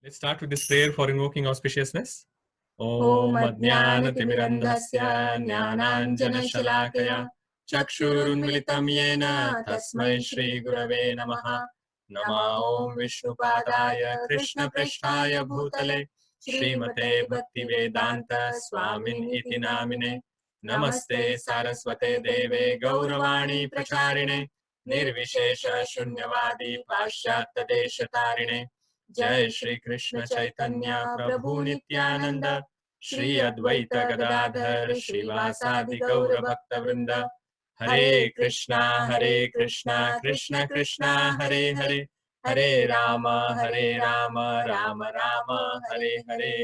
Let's start with this prayer for invoking auspiciousness. Om Om Ajnanatimidandhasya Jnananjanashalakaya Chakshurunmilitam Yena Tasmai Shri Gurave Namaha. Nama Om Vishnupadaya Krishna Prishtaya Bhutale Srimate Bhaktivedanta Swamin Iti Namine. Namaste Saraswate Deve Gauravani Pracharine Nirvishesha Shunyavadi Paschatta Deshatarine. जय श्री कृष्ण चैतन्य प्रभु नित्यानंद श्री अद्वैत गदाधर श्रीवासादि गौर भक्त वृंद हरे Krishna Krishna Krishna Hare Hare Hare Ram Ram Ram Hare Hare.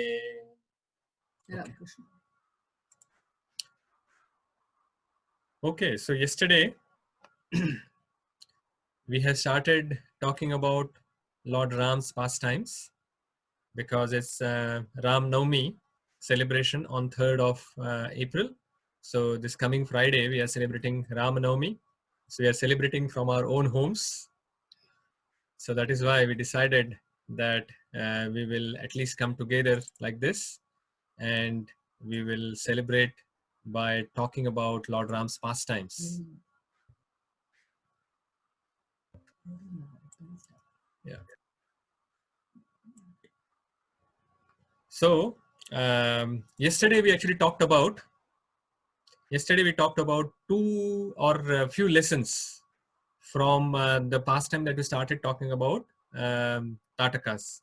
Okay, so yesterday we have started talking about Lord Ram's pastimes because it's Ram Navami celebration on 3rd of April. So this coming Friday, we are celebrating Ram Navami. So we are celebrating from our own homes. So that is why we decided that we will at least come together like this and we will celebrate by talking about Lord Ram's pastimes. Yeah. So yesterday we actually talked about two or a few lessons from the pastime that we started talking about, Tatakas.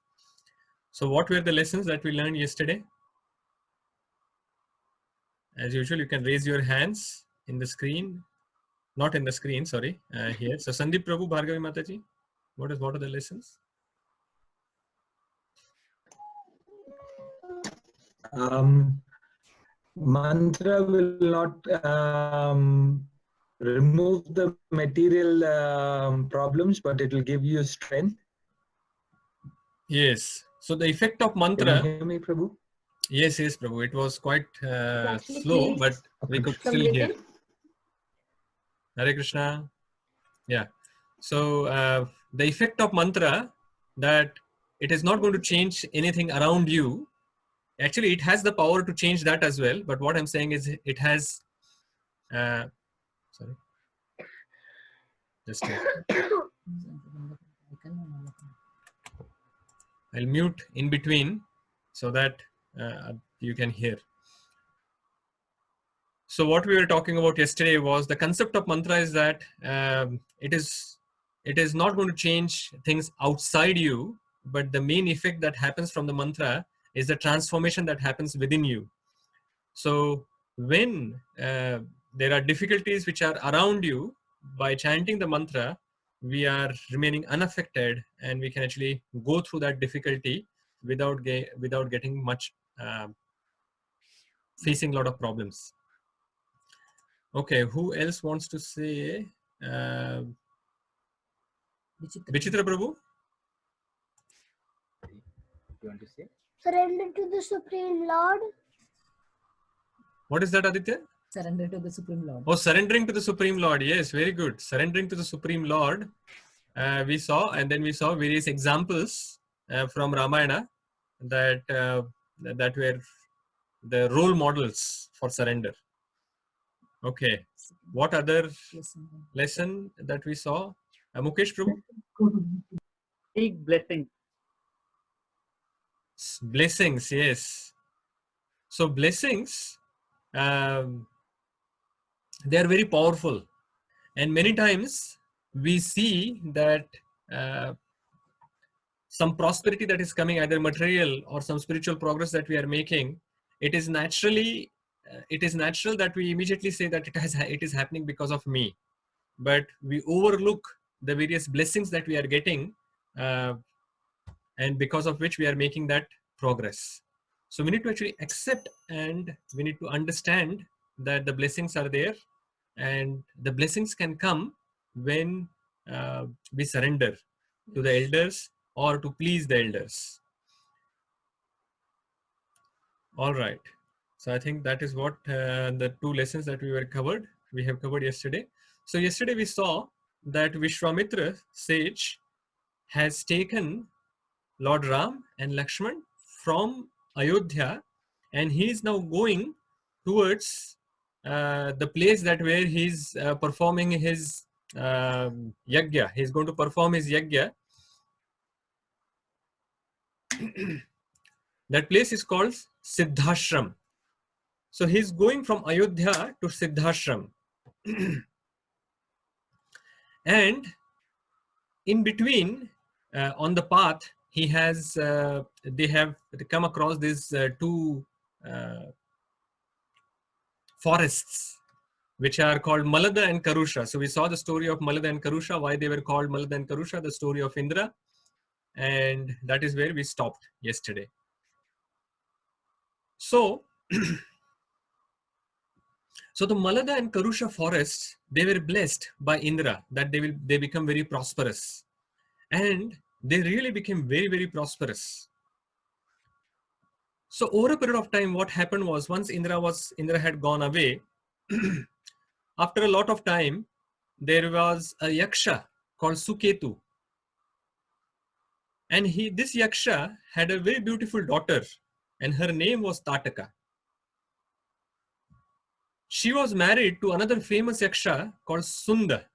So what were the lessons that we learned yesterday? As usual, you can raise your hands in the screen, not in the screen, sorry, here. So Sandeep Prabhu, Bhargavi Mataji, what are the lessons? Mantra will not remove the material problems, but it will give you strength. Yes. So the effect of mantra. Can you hear me, Prabhu? Yes, Prabhu. It was quite slow, but we could still hear. Hare Krishna. Yeah. So the effect of mantra, that it is not going to change anything around you. Actually, it has the power to change that as well. But what I'm saying is it has, sorry. Just I'll mute in between so that you can hear. So what we were talking about yesterday was the concept of mantra is that it is not going to change things outside you, but the main effect that happens from the mantra is the transformation that happens within you. So when there are difficulties which are around you, by chanting the mantra, we are remaining unaffected and we can actually go through that difficulty without getting much, facing a lot of problems. Okay, who else wants to say? Vichitra Prabhu? You want to say? Surrender to the Supreme Lord. What is that, Aditya? Surrender to the Supreme Lord. Oh, surrendering to the Supreme Lord. Yes, very good. Surrendering to the Supreme Lord. We saw, and then we saw various examples from Ramayana that were the role models for surrender. Okay. What other lesson that we saw? Mukesh Prabhu? Seek blessings. Blessings, yes. So blessings, they are very powerful. And many times we see that some prosperity that is coming, either material or some spiritual progress that we are making, it is natural that we immediately say that it is happening because of me. But we overlook the various blessings that we are getting, and because of which we are making that progress. So we need to actually accept and we need to understand that the blessings are there, and the blessings can come when we surrender to the elders or to please the elders. All right. So I think that is what the two lessons that we have covered yesterday. So yesterday we saw that Vishwamitra sage has taken Lord Ram and Lakshman from Ayodhya, and he is now going towards the place that where he's performing his yagya. He's going to perform his yagya. That place is called Siddhashram. So he's going from Ayodhya to Siddhashram. And in between, on the path, he has they have come across these two forests, which are called Malada and Karusha. So we saw the story of Malada and Karusha, why they were called Malada and Karusha, the story of Indra, and that is where we stopped yesterday. So, so the Malada and Karusha forests, they were blessed by Indra that they become very prosperous, and they really became very, very prosperous. So over a period of time, what happened was once Indra had gone away, after a lot of time, there was a yaksha called Suketu. And this yaksha had a very beautiful daughter, and her name was Tataka. She was married to another famous yaksha called Sundha.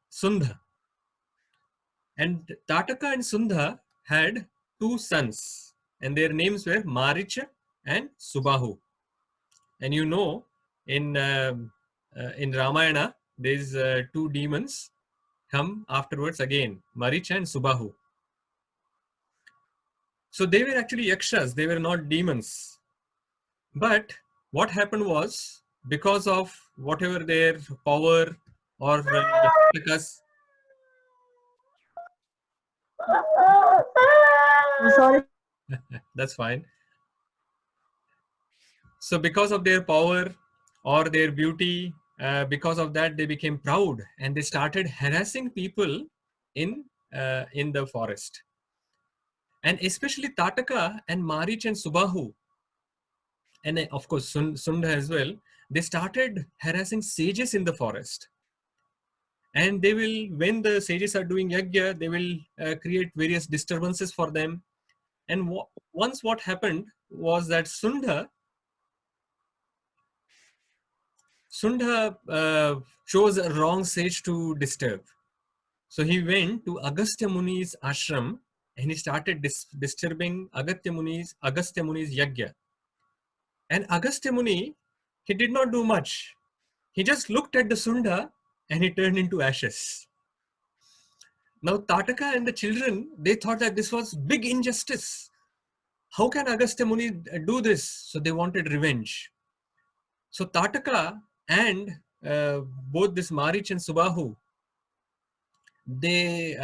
And Tataka and Sundha had two sons, and their names were Maricha and Subahu. And you know, in Ramayana, these two demons come afterwards again, Maricha and Subahu. So they were actually yakshas, they were not demons. But what happened was, because of whatever their power or because Sorry. that's fine. So because of their power or their beauty, because of that, they became proud and they started harassing people in the forest. And especially Tataka and Marich and Subahu, and of course Sundha as well, they started harassing sages in the forest. And they will, when the sages are doing yagya, they will create various disturbances for them. And once what happened was that Sundha chose a wrong sage to disturb. So he went to Agastya Muni's ashram and he started disturbing Agastya Muni's yagya. And Agastya Muni, he did not do much. He just looked at the Sundha and he turned into ashes. Now Tataka and the children, they thought that this was big injustice. How can Agastya Muni do this? So they wanted revenge. So Tataka and both this Marich and Subahu, they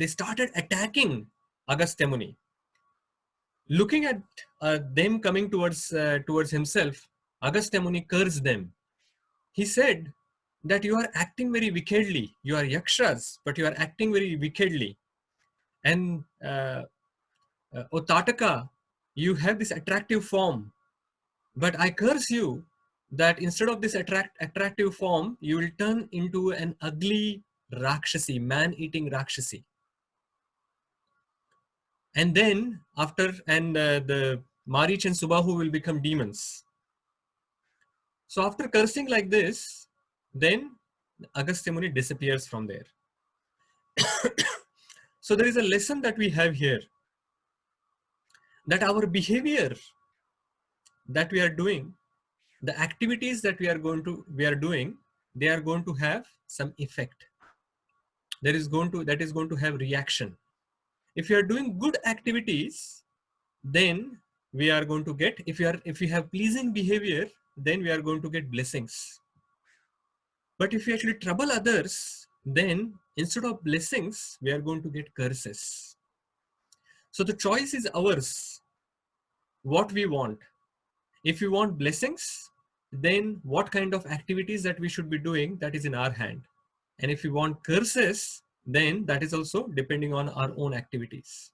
started attacking Agastya Muni. Looking at them coming towards himself, Agastya Muni cursed them. He said that you are acting very wickedly. You are yakshas, but you are acting very wickedly. And O Tataka, you have this attractive form, but I curse you that instead of this attractive form, you will turn into an ugly Rakshasi, man-eating Rakshasi. And then the Marich and Subahu will become demons. So after cursing like this, then Agastya Muni disappears from there. So there is a lesson that we have here, that our behavior that we are doing, the activities that we are doing, they are going to have some effect. That is going to have reaction. If you are doing good activities, then we are going to get, if you have pleasing behavior, then we are going to get blessings. But if you actually trouble others, then instead of blessings, we are going to get curses. So the choice is ours, what we want. If we want blessings, then what kind of activities that we should be doing, that is in our hand. And if we want curses, then that is also depending on our own activities.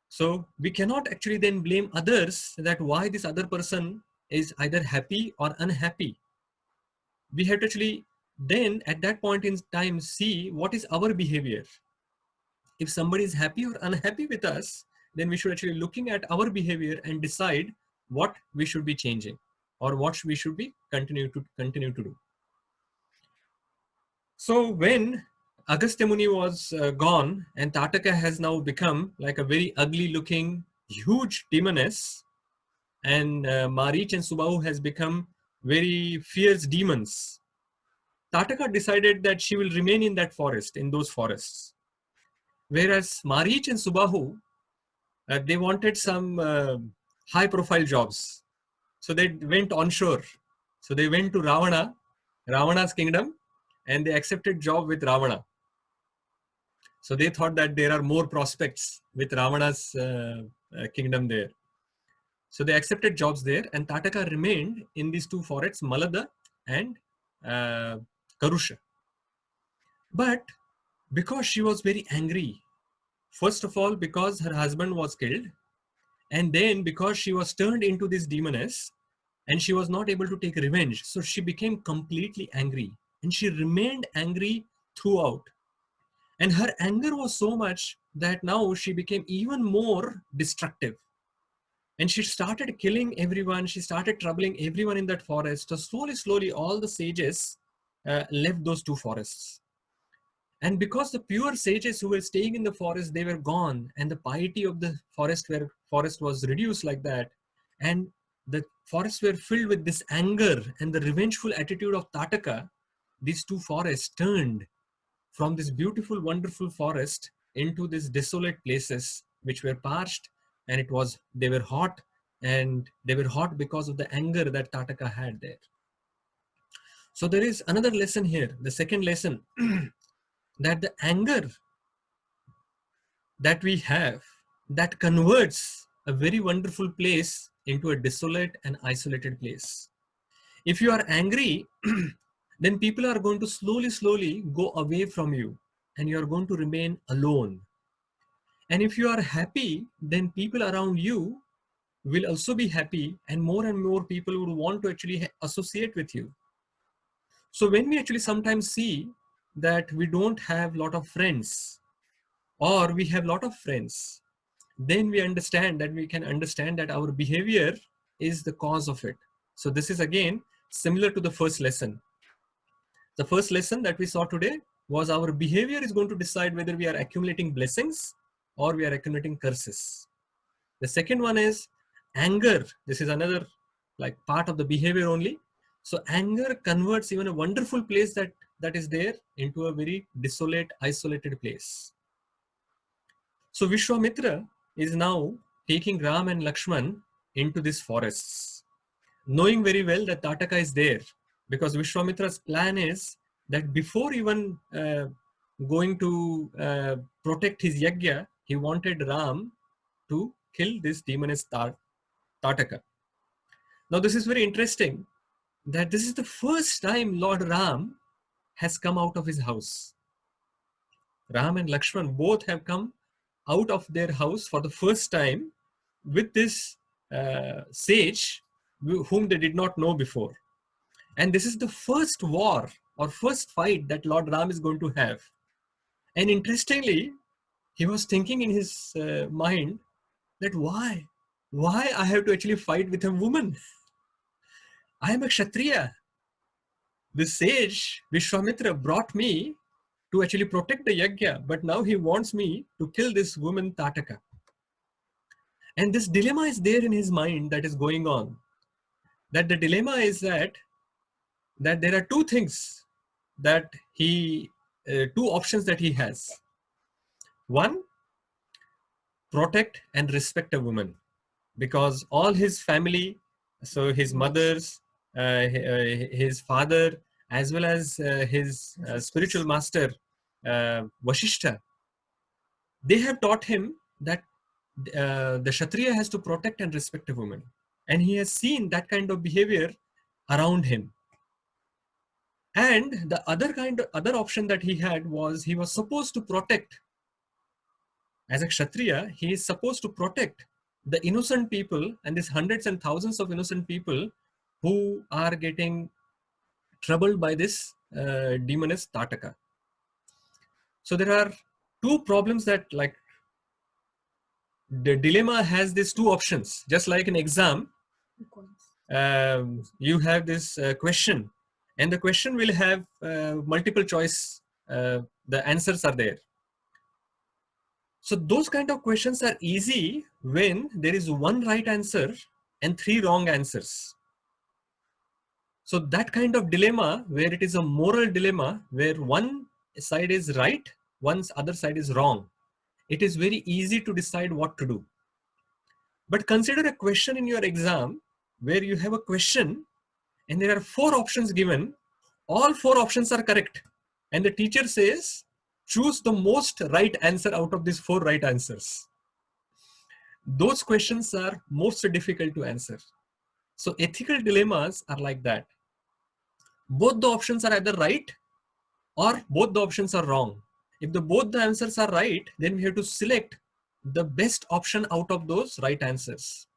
So we cannot actually then blame others that why this other person is either happy or unhappy. We have to actually then at that point in time see what is our behavior. If somebody is happy or unhappy with us, then we should actually looking at our behavior and decide what we should be changing or what we should be continue to do. So when Agastya Muni was gone and Tataka has now become like a very ugly looking huge demoness, and Marich and Subahu has become very fierce demons, Tataka decided that she will remain in that forest, in those forests. Whereas Marich and Subahu, they wanted some high profile jobs. So they went onshore. So they went to Ravana's kingdom, and they accepted job with Ravana. So they thought that there are more prospects with Ravana's kingdom there. So they accepted jobs there, and Tataka remained in these two forests, Malada and Karusha. But because she was very angry, first of all, because her husband was killed, and then because she was turned into this demoness and she was not able to take revenge, so she became completely angry, and she remained angry throughout. And her anger was so much that now she became even more destructive. And she started killing everyone. She started troubling everyone in that forest. So slowly, all the sages left those two forests. And because the pure sages who were staying in the forest, they were gone, and the piety of the forest was reduced like that, and the forests were filled with this anger and the revengeful attitude of Tataka, these two forests turned from this beautiful, wonderful forest into these desolate places which were parched, and they were hot, and they were hot because of the anger that Tataka had there. So there is another lesson here, the second lesson, that the anger that we have, that converts a very wonderful place into a desolate and isolated place. If you are angry, then people are going to slowly go away from you, and you are going to remain alone. And if you are happy, then people around you will also be happy, and more people would want to actually associate with you. So when we actually sometimes see that we don't have a lot of friends, or we have a lot of friends, then we can understand that our behavior is the cause of it. So this is again similar to the first lesson. The first lesson that we saw today was our behavior is going to decide whether we are accumulating blessings or we are accumulating curses. The second one is anger. This is another like part of the behavior only. So anger converts even a wonderful place that is there into a very desolate, isolated place. So Vishwamitra is now taking Ram and Lakshman into these forests, knowing very well that Tataka is there, because Vishwamitra's plan is that before even going to protect his yajna, he wanted Ram to kill this demoness Tataka. Now this is very interesting, that this is the first time Lord Ram has come out of his house. Ram and Lakshman both have come out of their house for the first time with this sage whom they did not know before. And this is the first war or first fight that Lord Ram is going to have. And interestingly, he was thinking in his mind that why I have to actually fight with a woman? I am a Kshatriya. The sage Vishwamitra brought me to actually protect the yajna, but now he wants me to kill this woman Tataka. And this dilemma is there in his mind that is going on. That the dilemma is that there are two things that two options that he has. One, protect and respect a woman, because all his family, so his mothers, his father, as well as his spiritual master, Vasishtha, they have taught him that the Kshatriya has to protect and respect a woman. And he has seen that kind of behavior around him. And the other option that he had was he was supposed to protect, as a Kshatriya, he is supposed to protect the innocent people and these hundreds and thousands of innocent people who are getting troubled by this demoness Tataka. So there are two problems that the dilemma has these two options. Just like an exam, you have this question, and the question will have multiple choice. The answers are there. So those kind of questions are easy when there is one right answer and three wrong answers. So that kind of dilemma, where it is a moral dilemma, where one side is right, one's other side is wrong, it is very easy to decide what to do. But consider a question in your exam where you have a question and there are four options given. All four options are correct. And the teacher says, choose the most right answer out of these four right answers. Those questions are most difficult to answer. So ethical dilemmas are like that. Both the options are either right or both the options are wrong. If both the answers are right, then we have to select the best option out of those right answers.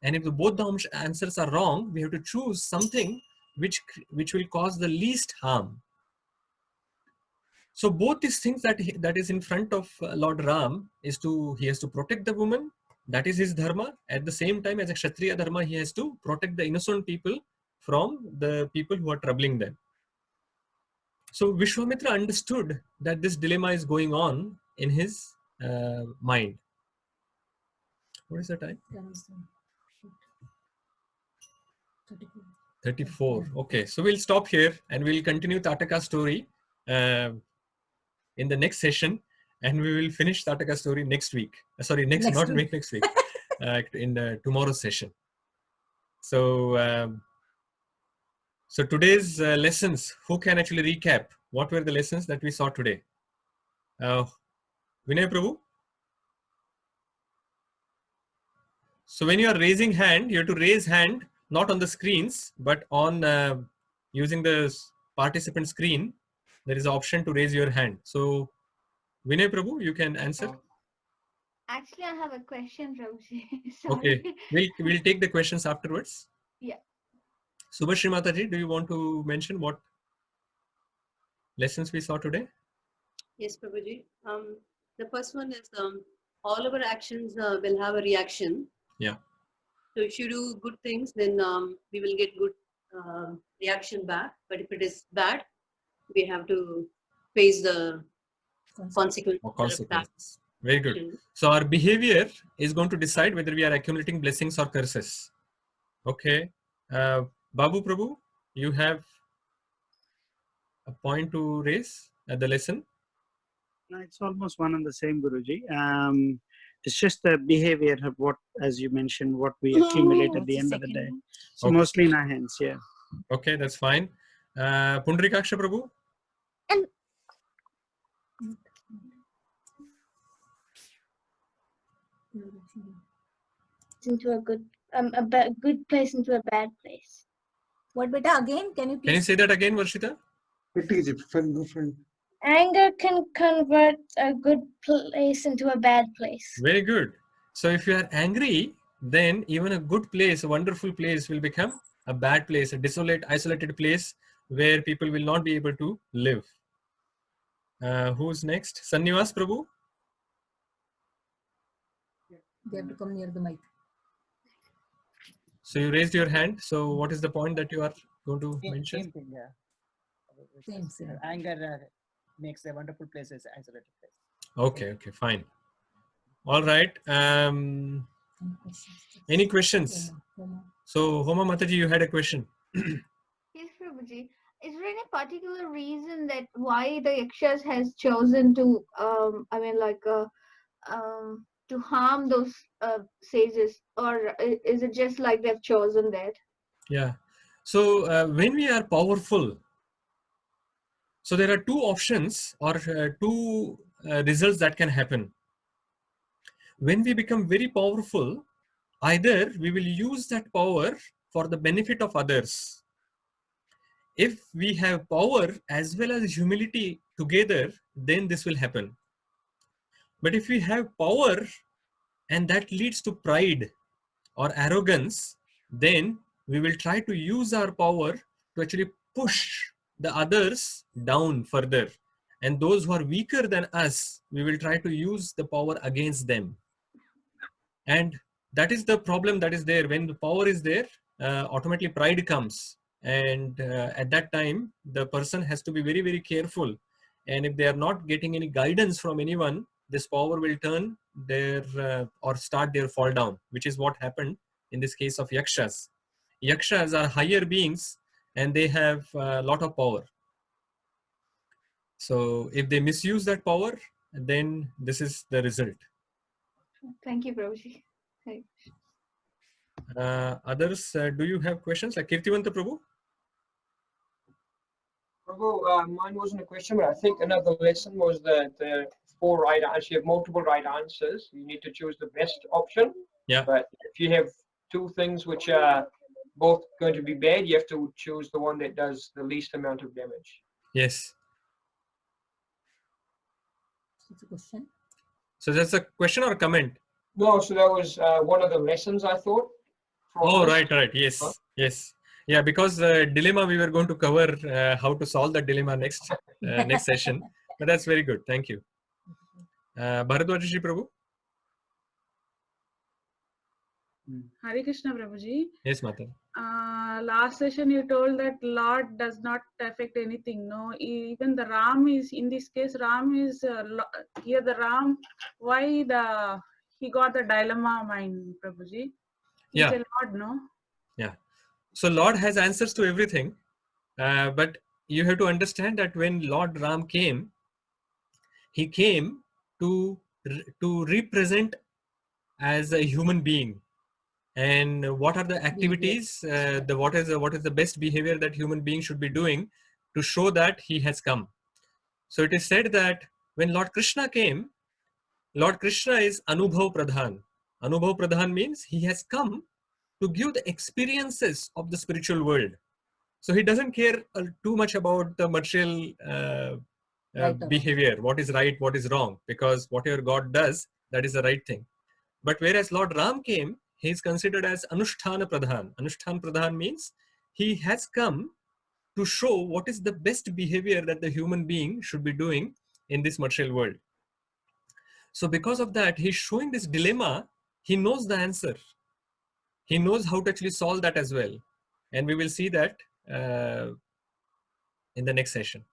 And if both the answers are wrong, we have to choose something which will cause the least harm. So both these things that is in front of Lord Ram is he has to protect the woman. That is his dharma. At the same time, as a Kshatriya dharma, he has to protect the innocent people from the people who are troubling them. So Vishwamitra understood that this dilemma is going on in his mind. What is the time? 34. Okay, so we'll stop here and we'll continue Tataka's story in the next session, and we will finish Tataka's story next week. Next week, in the tomorrow's session. So, so today's lessons, who can actually recap? What were the lessons that we saw today? Vinay Prabhu? So when you are raising hand, you have to raise hand not on the screens, but on using the participant screen. There is an option to raise your hand. So Vinay Prabhu, you can answer. Actually, I have a question, Prabhuji. Okay, we'll take the questions afterwards. Yeah. Subhashri Mataji, do you want to mention what lessons we saw today? Yes, Prabhuji. The first one is all our actions will have a reaction. Yeah. So if you do good things, then we will get good reaction back. But if it is bad, we have to face the consequences. Or consequences. Very good. So our behavior is going to decide whether we are accumulating blessings or curses. Okay. Babu Prabhu, you have a point to raise at the lesson? No, it's almost one and the same, Guruji. It's just the behavior of what, as you mentioned, what we accumulate at the end of the day. So Okay. mostly in our hands, yeah. Okay, that's fine. Pundrikaksha Prabhu? Into a good good place into a bad place. What, beta? Again, can you Can you please? say that again, Varshita? It is different. Anger can convert a good place into a bad place. Very good. So if you are angry, then even a good place, a wonderful place will become a bad place, a desolate, isolated place where people will not be able to live. Who's next? Sannivas Prabhu? They have to come near the mic. So you raised your hand. So what is the point that you are going to mention? Same thing, yeah. Same. Anger makes a wonderful place as isolated place. Okay, fine. All right. Any questions? So Homa Mataji, you had a question. Yes, Prabhuji. Is there any particular reason that why the Yakshas has chosen to, to harm those sages, or is it just like they've chosen that? Yeah. So when we are powerful, so there are two options or two results that can happen. When we become very powerful, either we will use that power for the benefit of others. If we have power as well as humility together, then this will happen. But if we have power and that leads to pride or arrogance, then we will try to use our power to actually push the others down further. And those who are weaker than us, we will try to use the power against them. And that is the problem that is there. When the power is there, automatically pride comes. And at that time, the person has to be very, very careful. And if they are not getting any guidance from anyone, this power will turn their or start their fall down, which is what happened in this case of yakshas. Yakshas are higher beings and they have a lot of power. So if they misuse that power, then this is the result. Thank you, Prabhuji. Right. Others, do you have questions? Like Kirtivanta Prabhu? Prabhu, mine wasn't a question, but I think another lesson was that the four right answers, you have multiple right answers. You need to choose the best option. Yeah. But if you have two things which are both going to be bad, you have to choose the one that does the least amount of damage. Yes. It's a question. So that's a question or a comment? No, so that was one of the lessons I thought. from Oh, this. right. Yes. Yes. Yeah, because dilemma we were going to cover how to solve the dilemma next session. But that's very good. Thank you. Bharadwaji Prabhu? Hare Krishna Prabhuji. Yes, Mata. Last session you told that Lord does not affect anything. No, even the Ram is in this case. Ram is here. The Ram, why he got the dilemma mind, Prabhuji? He's Yeah. a Lord, no? Yeah. So Lord has answers to everything, but you have to understand that when Lord Ram came, he came to represent as a human being. And what are the activities? What is the best behavior that human being should be doing to show that he has come? So it is said that when Lord Krishna came, Lord Krishna is Anubhav Pradhan. Anubhav Pradhan means he has come to give the experiences of the spiritual world. So he doesn't care too much about the material behavior, what is right, what is wrong, because whatever God does, that is the right thing. But whereas Lord Ram came, he is considered as Anusthana Pradhan. Anushthan Pradhan means he has come to show what is the best behavior that the human being should be doing in this material world. So because of that, he's showing this dilemma. He knows the answer. He knows how to actually solve that as well. And we will see that in the next session.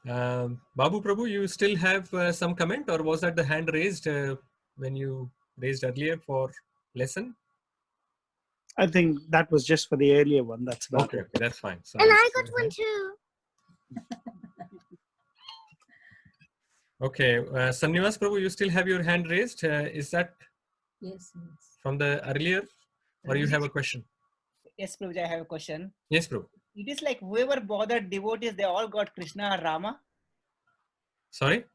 Babu Prabhu, you still have some comment, or was that the hand raised when you raised earlier for lesson? I think that was just for the earlier one. That's about Okay, it. that's fine. So And I'll I see got the one hand. too. Okay, Sannivas Prabhu, you still have your hand raised. Is that Yes. from the earlier, or you have a question? Yes, Prabhuji, I have a question. Yes, Prabhu. It is like whoever bothered devotees, they all got Krishna or Rama. Sorry?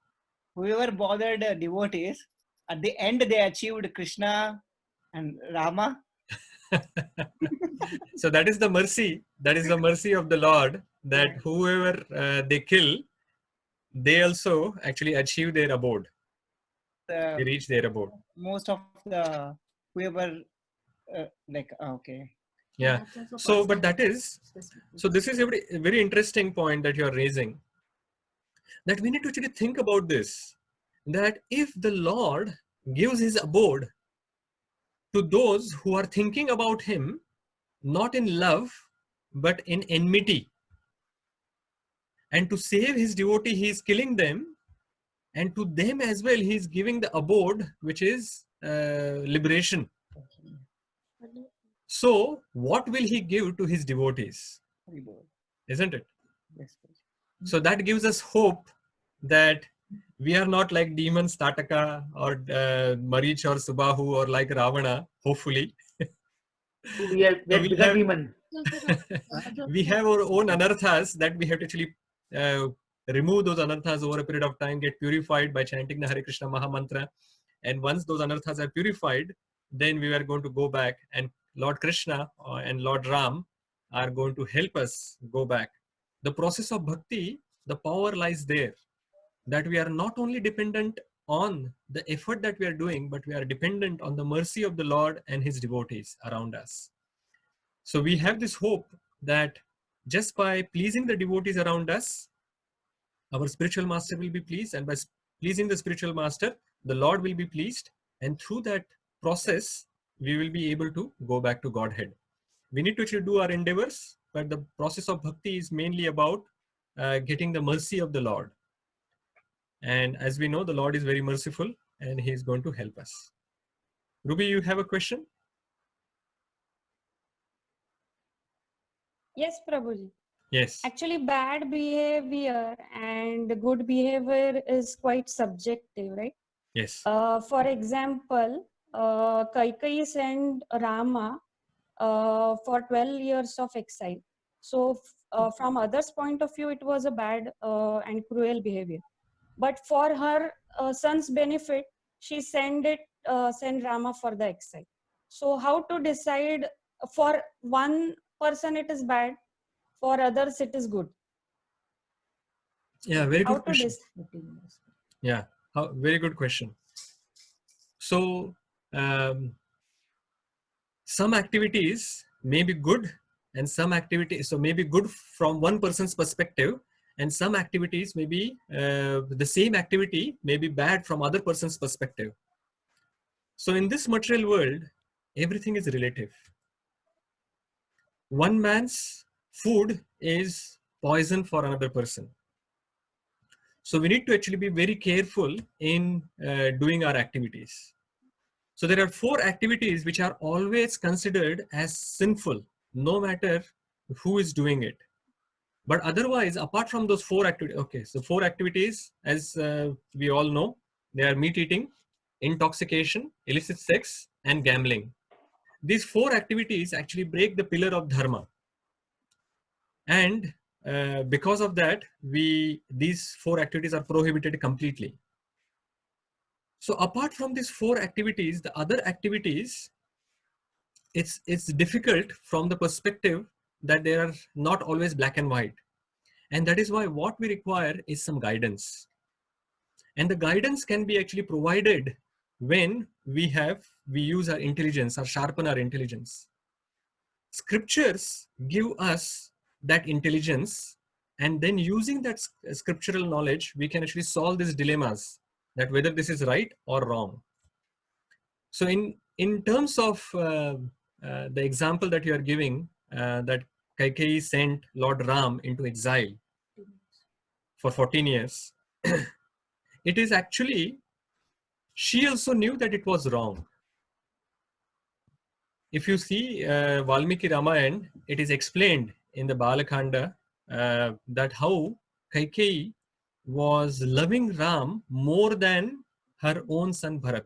Whoever bothered devotees, at the end they achieved Krishna and Rama. So that is the mercy. That is the mercy of the Lord, that whoever they kill, they also actually achieve their abode. They reach their abode. Most of the whoever okay. Yeah. So, but that is, so this is a very, very interesting point that you are raising, that we need to actually think about this, that if the Lord gives his abode to those who are thinking about him, not in love, but in enmity, and to save his devotee, he is killing them, and to them as well, he is giving the abode, which is liberation. So, what will he give to his devotees? Isn't it? Yes. So that gives us hope that we are not like demons, Tataka or Marich or Subahu or like Ravana, hopefully. We are we bigger have- demon. We have our own anarthas that we have to actually remove those anarthas over a period of time, get purified by chanting the Hare Krishna Maha Mantra. And once those anarthas are purified, then we are going to go back, and Lord Krishna and Lord Ram are going to help us go back. The process of bhakti, the power lies there, that we are not only dependent on the effort that we are doing, but we are dependent on the mercy of the Lord and his devotees around us. So we have this hope that just by pleasing the devotees around us, our spiritual master will be pleased, and by pleasing the spiritual master, the Lord will be pleased, and through that process, we will be able to go back to Godhead. We need to actually do our endeavors, but the process of bhakti is mainly about getting the mercy of the Lord. And as we know, the Lord is very merciful and He is going to help us. Ruby, you have a question? Yes, Prabhuji. Yes. Actually, bad behavior and good behavior is quite subjective, right? Yes. For example, Kaikeyi sent Rama for 12 years of exile. So, from others' point of view, it was a bad and cruel behavior. But for her son's benefit, she sent Rama for the exile. So, how to decide? For one person it is bad, for others it is good? Yeah, very How good to question. decide? Yeah, very good question. So, some activities may be good and some activities, so may be good from one person's perspective, and some activities may be, the same activity may be bad from other person's perspective. So in this material world, everything is relative. One man's food is poison for another person. So we need to actually be very careful in doing our activities. So there are 4 activities which are always considered as sinful, no matter who is doing it. But otherwise, apart from those 4 activities, okay, so 4 activities, as we all know, they are meat eating, intoxication, illicit sex, and gambling. These 4 activities actually break the pillar of dharma. And because of that, these 4 activities are prohibited completely. So apart from these 4 activities, the other activities, it's difficult from the perspective that they are not always black and white. And that is why what we require is some guidance. And the guidance can be actually provided when we use our intelligence or sharpen our intelligence. Scriptures give us that intelligence, and then using that scriptural knowledge, we can actually solve these dilemmas, that whether this is right or wrong. So in terms of the example that you are giving, that Kaikeyi sent Lord Ram into exile for 14 years, it is actually, she also knew that it was wrong. If you see Valmiki Ramayana, it is explained in the Balakanda that how Kaikeyi was loving Ram more than her own son Bharat.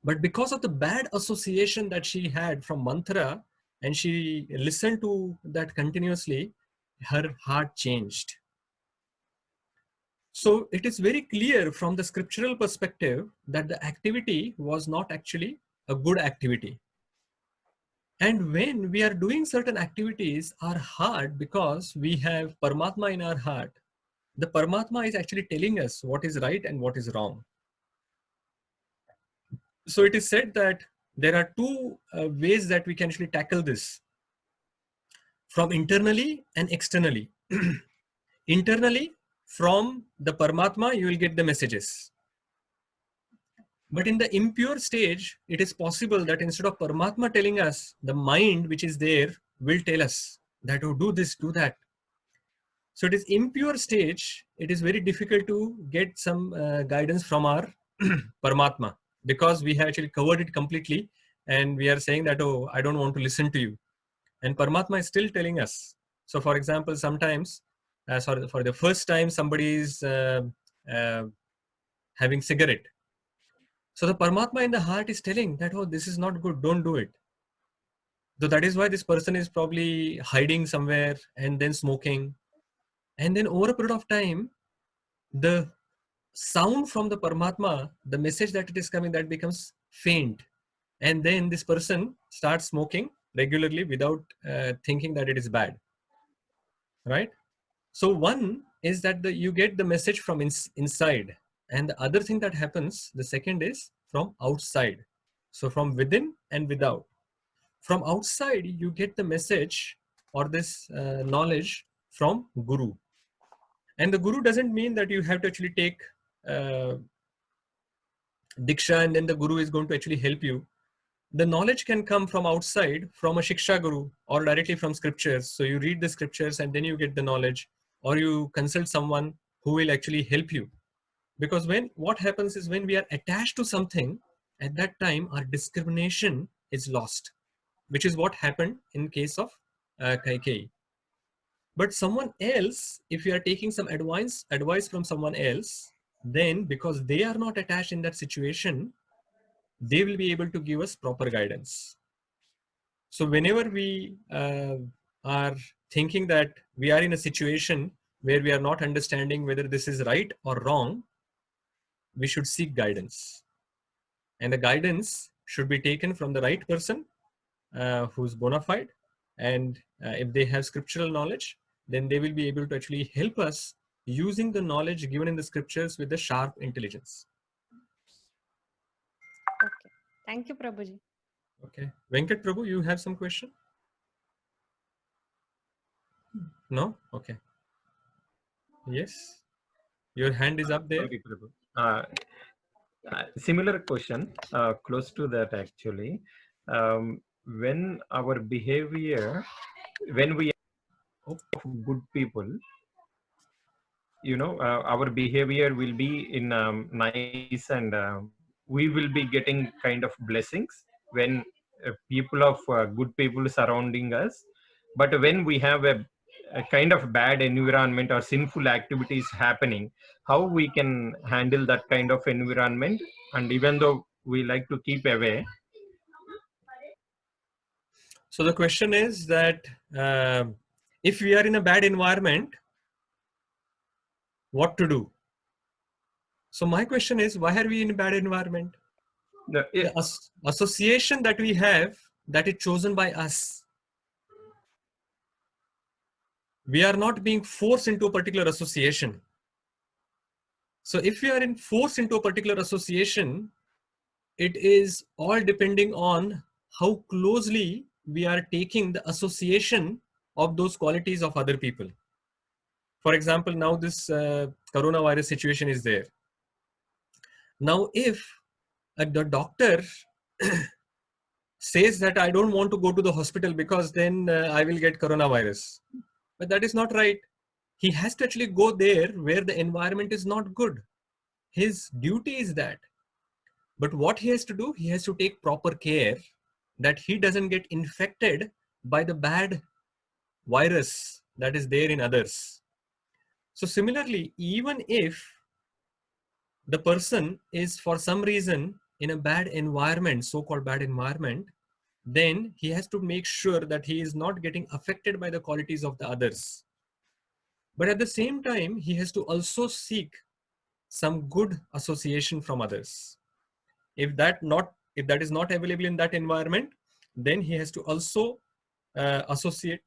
But because of the bad association that she had from Manthara, and she listened to that continuously, her heart changed. So it is very clear from the scriptural perspective that the activity was not actually a good activity. And when we are doing certain activities are hard because we have Paramatma in our heart, the Paramatma is actually telling us what is right and what is wrong. So it is said that there are 2 ways that we can actually tackle this, from internally and externally. Internally, from the Paramatma, you will get the messages. But in the impure stage, it is possible that instead of Paramatma telling us, the mind which is there will tell us that, oh, do this, do that. So it is impure stage, it is very difficult to get some guidance from our Paramatma, because we have actually covered it completely and we are saying that, oh, I don't want to listen to you. And Paramatma is still telling us. So for example, sometimes, for the first time somebody is having cigarette. So the Paramatma in the heart is telling that, oh, this is not good, don't do it. So that is why this person is probably hiding somewhere and then smoking. And then over a period of time, the sound from the Paramatma, the message that it is coming, that becomes faint. And then this person starts smoking regularly without thinking that it is bad. Right? So one is that you get the message from inside. And the other thing that happens, the second is from outside. So from within and without. From outside, you get the message or this knowledge from Guru. And the guru doesn't mean that you have to actually take diksha and then the guru is going to actually help you. The knowledge can come from outside, from a shiksha guru, or directly from scriptures. So you read the scriptures and then you get the knowledge, or you consult someone who will actually help you. Because what happens is when we are attached to something, at that time our discrimination is lost, which is what happened in case of Kaikeyi. But someone else, if you are taking some advice from someone else, then because they are not attached in that situation, they will be able to give us proper guidance. So whenever we are thinking that we are in a situation where we are not understanding whether this is right or wrong, we should seek guidance. And the guidance should be taken from the right person who's bona fide. And if they have scriptural knowledge, then they will be able to actually help us using the knowledge given in the scriptures with the sharp intelligence. Okay. Thank you, Prabhuji. Okay. Venkat Prabhu, you have some question? No? Okay. Yes. Your hand is up there. Sorry, Prabhu. Similar question, close to that actually. When our behavior, when we are good people, our behavior will be in nice, and we will be getting kind of blessings when people of good people surrounding us. But when we have a kind of bad environment or sinful activities happening, how we can handle that kind of environment? And even though we like to keep away. So the question is that if we are in a bad environment, what to do? So my question is, why are we in a bad environment? The association that we have, that is chosen by us. We are not being forced into a particular association. So if we are forced into a particular association, it is all depending on how closely we are taking the association of those qualities of other people. For example, now this coronavirus situation is there. Now, if the doctor says that I don't want to go to the hospital because then I will get coronavirus, but that is not right. He has to actually go there where the environment is not good. His duty is that. But what he has to do, he has to take proper care that he doesn't get infected by the bad virus that is there in others. So similarly, even if the person is for some reason in a bad environment, so-called bad environment, then he has to make sure that he is not getting affected by the qualities of the others. But at the same time, he has to also seek some good association from others. If that is not available in that environment, then he has to also associate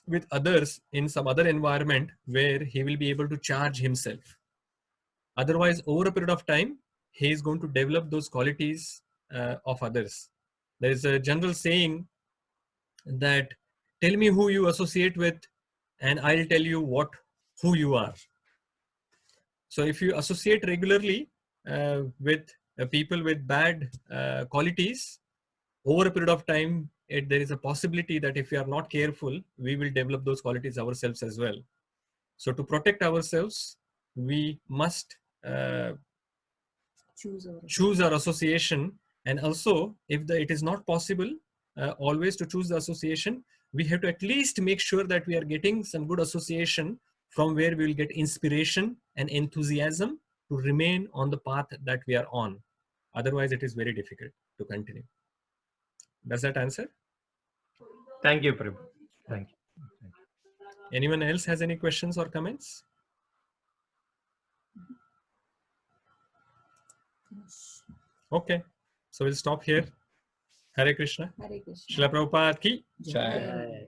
with others in some other environment where he will be able to charge himself. Otherwise, over a period of time, he is going to develop those qualities of others. There is a general saying that tell me who you associate with and I'll tell you who you are. So if you associate regularly with people with bad qualities, over a period of time, there is a possibility that if we are not careful, we will develop those qualities ourselves as well. So to protect ourselves, we must choose our association. And also, if it is not possible always to choose the association, we have to at least make sure that we are getting some good association from where we will get inspiration and enthusiasm to remain on the path that we are on. Otherwise, it is very difficult to continue. Does that answer? Thank you, Prabhu. Thank you. Anyone else has any questions or comments? Okay, so we'll stop here. Hare Krishna. Hare Krishna. Srila Prabhupada ki Jai.